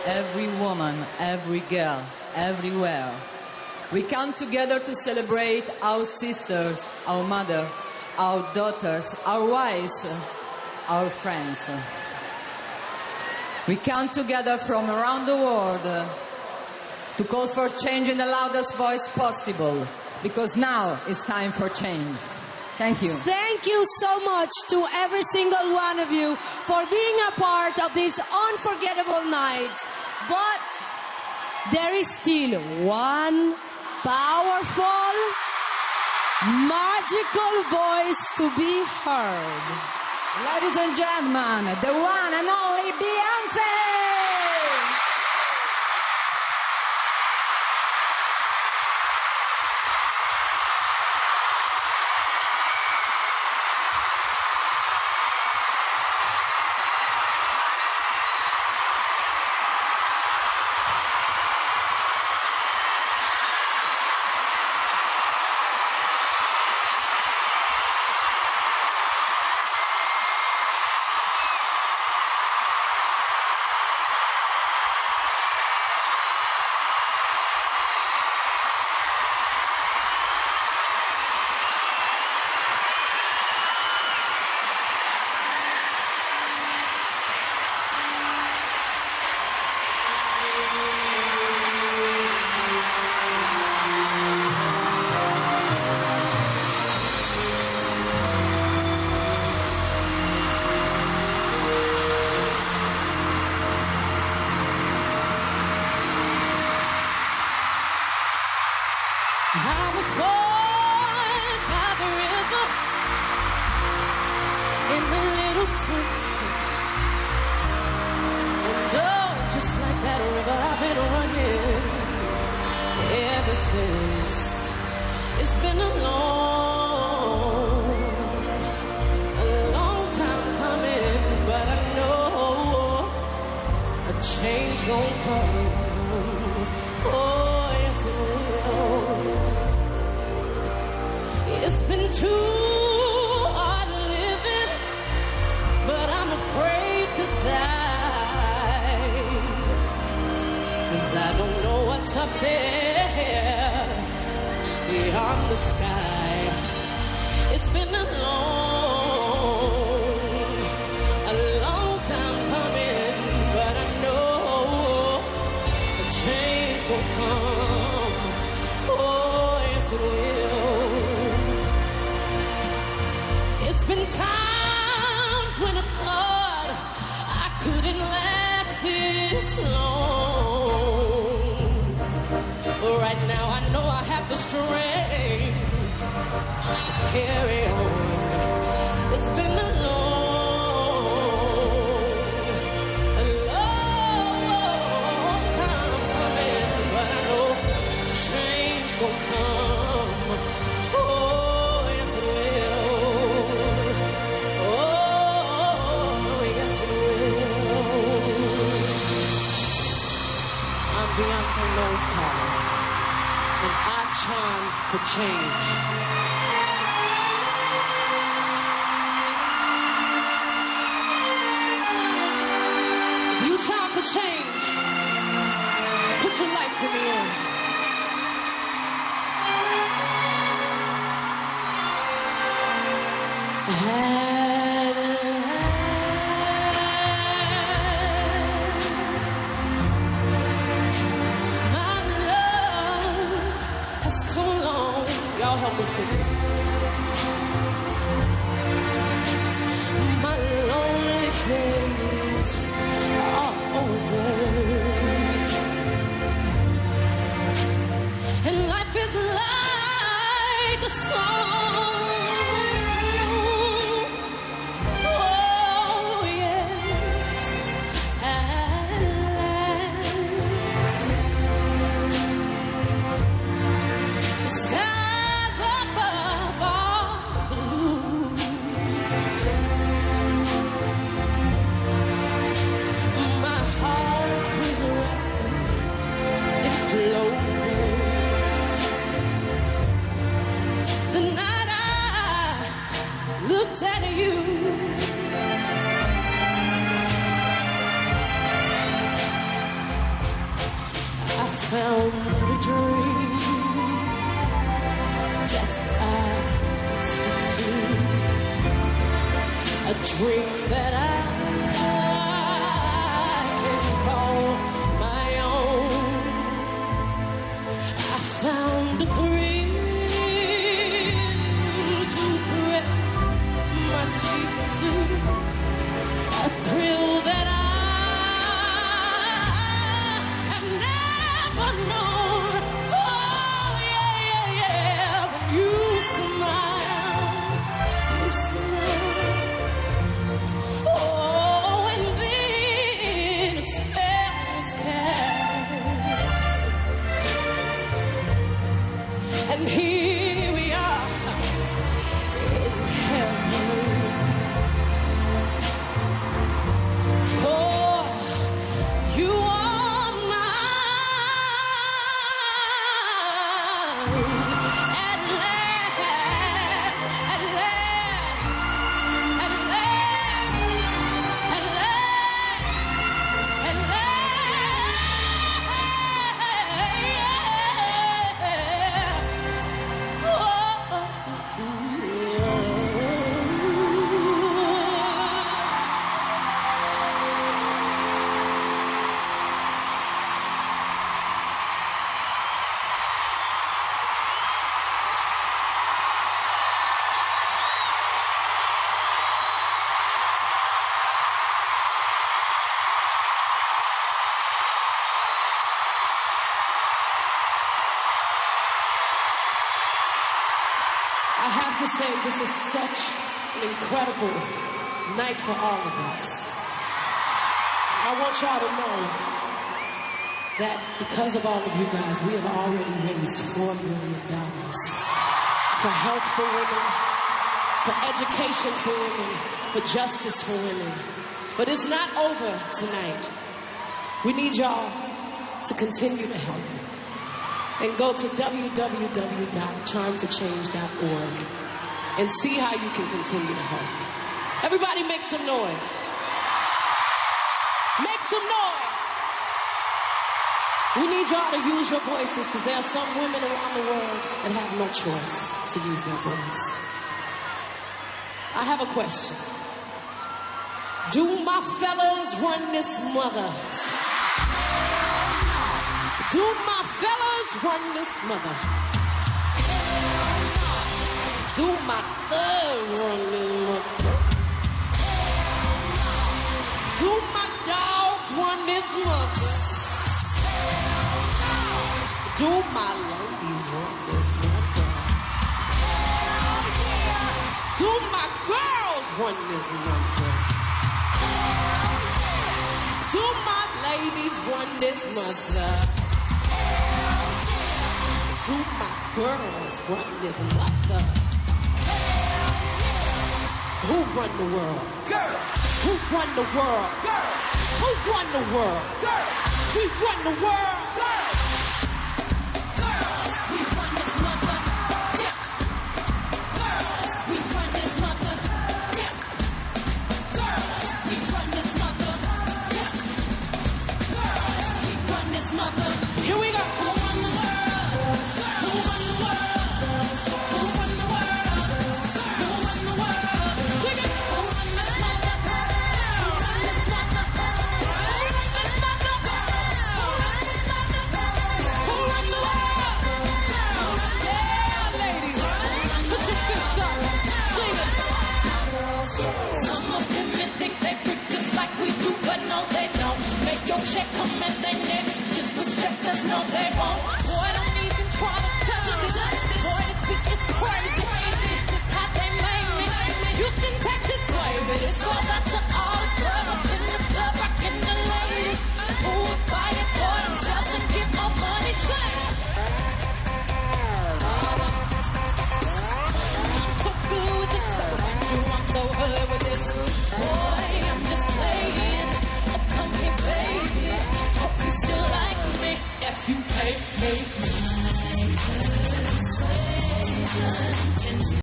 every woman, every girl, everywhere. We come together to celebrate our sisters, our mother, our daughters, our wives, our friends. We come together from around the world to call for change in the loudest voice possible, because now it's time for change. Thank you. Thank you so much to every single one of you for being a part of this unforgettable night. But there is still one powerful, magical voice to be heard. Ladies and gentlemen, the one and only Beyoncé! I was born by the river in a little tent. And oh, just like that river, I've been running ever since. It's been a long time coming, but I know a change gon' come. Oh, yes it will. It's been too hard living, but I'm afraid to die, 'cause I don't know what's up there beyond the sky. It's been a long time coming, but I know a change will come. Oh, yes it will. It's been times when I thought I couldn't last this long. But right now I know I have the strength to carry on. It's been a long time coming, but I know change will come. Oh, yes it will. Beyoncé knows how, and I charm for change. If you charm for change, put your lights in the air. Y'all help me sing it. My lonely days are over, and life is like a song. Oh yes, at last the sky found a dream that I could speak to, a dream that I can call my own. I found a thrill to press my cheek to, a thrill that I have never known. Oh yeah, yeah, yeah. When you smile, you smile. Oh, and then a spell is cast, and here we are in heaven. For you are mine at last, at last, at last, at last, at last. Oh. I have to say, this is such an incredible night for all of us. I want y'all to know that because of all of you guys, we have already raised $4 million for health for women, for education for women, for justice for women. But it's not over tonight. We need y'all to continue to help. And go to www.charmforchange.org and see how you can continue to help. Everybody make some noise. Make some noise. We need y'all to use your voices because there are some women around the world that have no choice to use their voice. I have a question. Do my fellas run this mother? Do my fellas run this mother? Do my thugs run this mother? Do my dogs run this mother? Do my ladies run this mother? Do my girls run this mother? Do my ladies run this mother? Do my girls run this mother? Who run the world? Girls. Who run the world? Girls. Who run the world? Girls. We run the world. Girls. Girls. We run this mother. Yeah. Girls. We run this mother. Yeah. Girls. We run this mother. Yeah. Girls. We run this mother.